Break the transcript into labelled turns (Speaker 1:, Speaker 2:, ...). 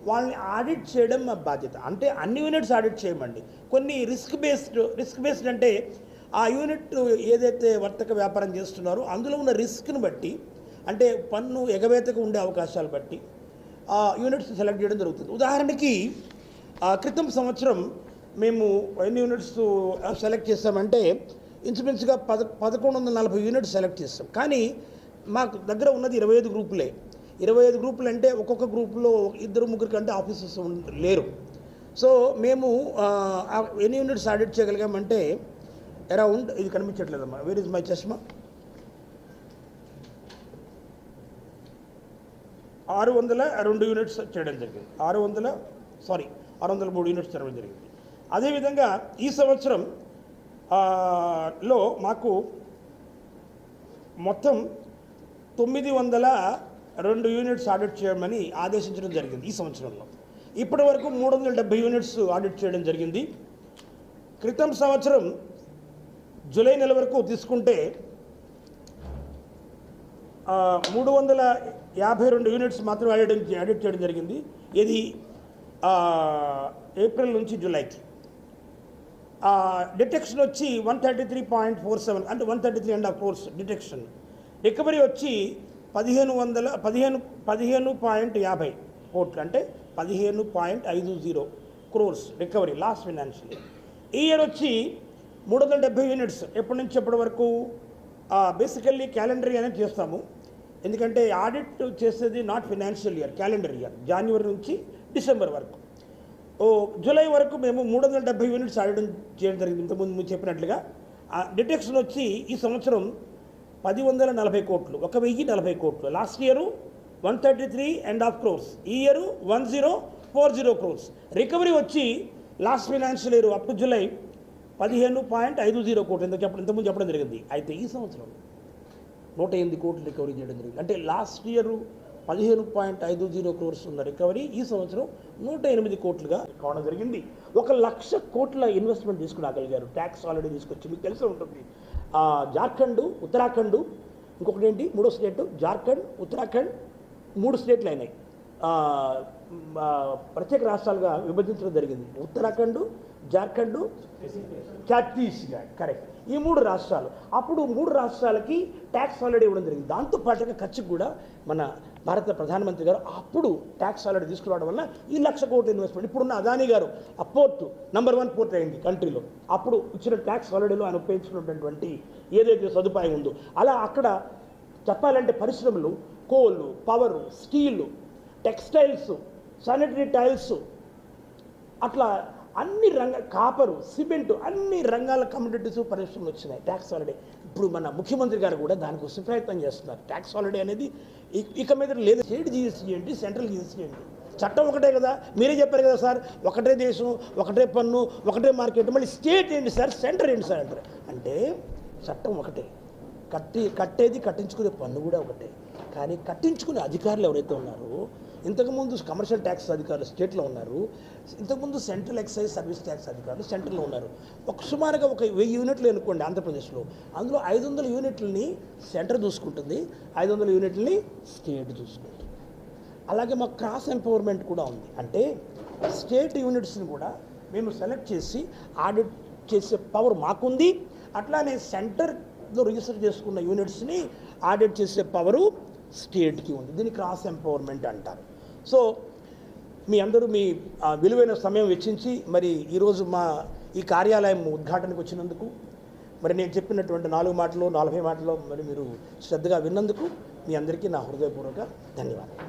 Speaker 1: వాళ్ళని ఆడిట్ చేయడం మా బాధ్యత. అంటే అన్ని యూనిట్స్ ఆడిట్ చేయమండి. కొన్ని రిస్క్ బేస్డ్ అంటే ఆ యూనిట్ ఏదైతే వర్తక వ్యాపారం చేస్తున్నారో అందులో ఉన్న రిస్క్ను బట్టి, అంటే పన్ను ఎగవేతకు ఉండే అవకాశాలు బట్టి ఆ యూనిట్స్ సెలెక్ట్ చేయడం జరుగుతుంది. ఉదాహరణకి క్రితం సంవత్సరం మేము ఎన్ని యూనిట్స్ సెలెక్ట్ చేస్తామంటే ఇంచుమించుగా 1140 యూనిట్స్ సెలెక్ట్ చేస్తాం. కానీ మాకు దగ్గర ఉన్నది 25 గ్రూపులే. 25 గ్రూపులు అంటే ఒక్కొక్క గ్రూపులో 2-3 కంటే ఆఫీసర్స్ లేరు. సో మేము ఎన్ని యూనిట్స్ ఆడిట్ చేయగలిగామంటే అరౌండ్, ఇది కనిపించట్లేదమ్మా, వేర్ ఇస్ మై చష్మా, 602 యూనిట్స్ చేయడం జరిగింది. 603 యూనిట్స్ చేయడం జరిగింది. అదేవిధంగా ఈ సంవత్సరం లో మాకు మొత్తం 902 యూనిట్స్ ఆడిట్ చేయమని ఆదేశించడం జరిగింది. ఈ సంవత్సరంలో ఇప్పటి వరకు 370 యూనిట్స్ ఆడిట్ చేయడం జరిగింది. క్రితం సంవత్సరం జూలై నెల వరకు తీసుకుంటే 352 యూనిట్స్ మాత్రమే ఆడిట్ చేయడం జరిగింది. ఇది ఏప్రిల్ నుంచి జూలైకి. డిటెక్షన్ వచ్చి 133.47, అంటే 133.5 crores డిటెక్షన్. రికవరీ వచ్చి 15.50 కోట్లు, అంటే 15.50 crores recovery last financial year. ఈ ఇయర్ వచ్చి 370 యూనిట్స్. ఎప్పటి నుంచి ఎప్పటి వరకు? బేసికల్లీ క్యాలెండర్ ఇయర్ అనేది చేస్తాము. ఎందుకంటే ఆడిట్ చేసేది not financial year, calendar year, జనవరి నుంచి డిసెంబర్ వరకు. జూలై వరకు మేము 370 యూనిట్స్ ఆడిట్ చేయడం జరిగింది. ఇంతకుముందు మీరు చెప్పినట్లుగా డిటెక్షన్ వచ్చి ఈ సంవత్సరం 1040 కోట్లు, 1040 కోట్లు. లాస్ట్ ఇయర్ 133.5 crores, ఈ ఇయర్ 1040 crores. రికవరీ వచ్చి last financial year up to July 15.50 కోట్లు ఇంతకుముందు చెప్పడం జరిగింది. అయితే ఈ సంవత్సరం 108 కోట్లు రికవరీ చేయడం జరిగింది. అంటే లాస్ట్ ఇయర్ 15.50 crores ఉన్న రికవరీ ఈ సంవత్సరం 108 కోట్లుగా కావడం జరిగింది. 1,00,000 కోట్ల ఇన్వెస్ట్మెంట్ తీసుకురాగలిగారు. ట్యాక్స్ ఆల్రెడీ తీసుకొచ్చి మీకు తెలిసే ఉంటుంది. జార్ఖండ్, ఉత్తరాఖండ్, ఇంకొకటి ఏంటి మూడో స్టేటు, జార్ఖండ్, ఉత్తరాఖండ్, 3 స్టేట్లు అయినాయి. ప్రత్యేక రాష్ట్రాలుగా విభజించడం జరిగింది. ఉత్తరాఖండ్, జార్ఖండ్, ఛత్తీస్గఢ్, కరెక్ట్. ఈ 3 రాష్ట్రాలు. అప్పుడు 3 రాష్ట్రాలకి ట్యాక్స్ ఆల్రెడీ ఇవ్వడం జరిగింది. దాంతోపాటుగా ఖర్చుకు కూడా మన భారత ప్రధానమంత్రి గారు అప్పుడు ట్యాక్స్ ఆల్రెడీ తీసుకురావడం వల్ల ఈ 1,00,000 కోట్ల ఇన్వెస్ట్మెంట్. ఇప్పుడున్న అదానీ గారు ఆ పోర్టు నంబర్ 1 పోర్ట్ అయింది కంట్రీలో. అప్పుడు ఇచ్చిన ట్యాక్స్ ఆల్రెడీలో ఆయన ఉపయోగించుకున్నటువంటి ఏదైతే సదుపాయం ఉందో అలా అక్కడ చెప్పాలంటే పరిశ్రమలు, coal, power, steel, textiles, sanitary tiles, అట్లా అన్ని కాపరు, సిమెంటు, అన్ని రంగాల కమ్యూనిటీస్ పరిశ్రమలు వచ్చినాయి ట్యాక్స్ హాలిడే. ఇప్పుడు మన ముఖ్యమంత్రి గారు కూడా దానికోసం ప్రయత్నం చేస్తున్నారు. ట్యాక్స్ హాలిడే అనేది ఇక మీద లేదు. స్టేట్ జీఎస్టీ ఏంటి, సెంట్రల్ జీఎస్టీ ఏంటి? చట్టం ఒకటే కదా, మీరే చెప్పారు కదా సార్, ఒకటే దేశం, ఒకటే పన్ను, ఒకటే మార్కెట్. మళ్ళీ స్టేట్ ఏంటి సార్, సెంటర్ ఏంటి సార్ అంటారు. అంటే చట్టం ఒకటే, కట్టేది కట్టించుకునే పన్ను కూడా ఒకటే. కానీ కట్టించుకునే అధికారులు ఎవరైతే ఉన్నారో, ఇంతకుముందు కమర్షియల్ ట్యాక్స్ అధికారులు స్టేట్లో ఉన్నారు, ఇంతకుముందు సెంట్రల్ ఎక్సైజ్ సర్వీస్ ట్యాక్స్ అధికారులు సెంట్రల్లో ఉన్నారు. సుమారుగా 1000 యూనిట్లు అనుకోండి ఆంధ్రప్రదేశ్లో. అందులో 500 యూనిట్లని సెంటర్ చూసుకుంటుంది, 500 యూనిట్లని స్టేట్ చూసుకుంటుంది. అలాగే మాకు క్రాస్ ఎంపవర్మెంట్ కూడా ఉంది. అంటే స్టేట్ యూనిట్స్ని కూడా మేము సెలెక్ట్ చేసి ఆడిట్ చేసే పవర్ మాకుంది. అట్లానే సెంటర్లో రిజిస్టర్ చేసుకున్న యూనిట్స్ని ఆడిట్ చేసే పవరు స్టేట్కి ఉంది. దీన్ని క్రాస్ ఎంపవర్మెంట్ అంటారు. సో మీ అందరూ మీ విలువైన సమయం వెచ్చించి మరి ఈరోజు మా ఈ కార్యాలయం ఉద్ఘాటనకు వచ్చినందుకు, మరి నేను చెప్పినటువంటి 4 మాటలు 40 మాటలు మరి మీరు శ్రద్ధగా విన్నందుకు మీ అందరికీ నా హృదయపూర్వక ధన్యవాదాలు.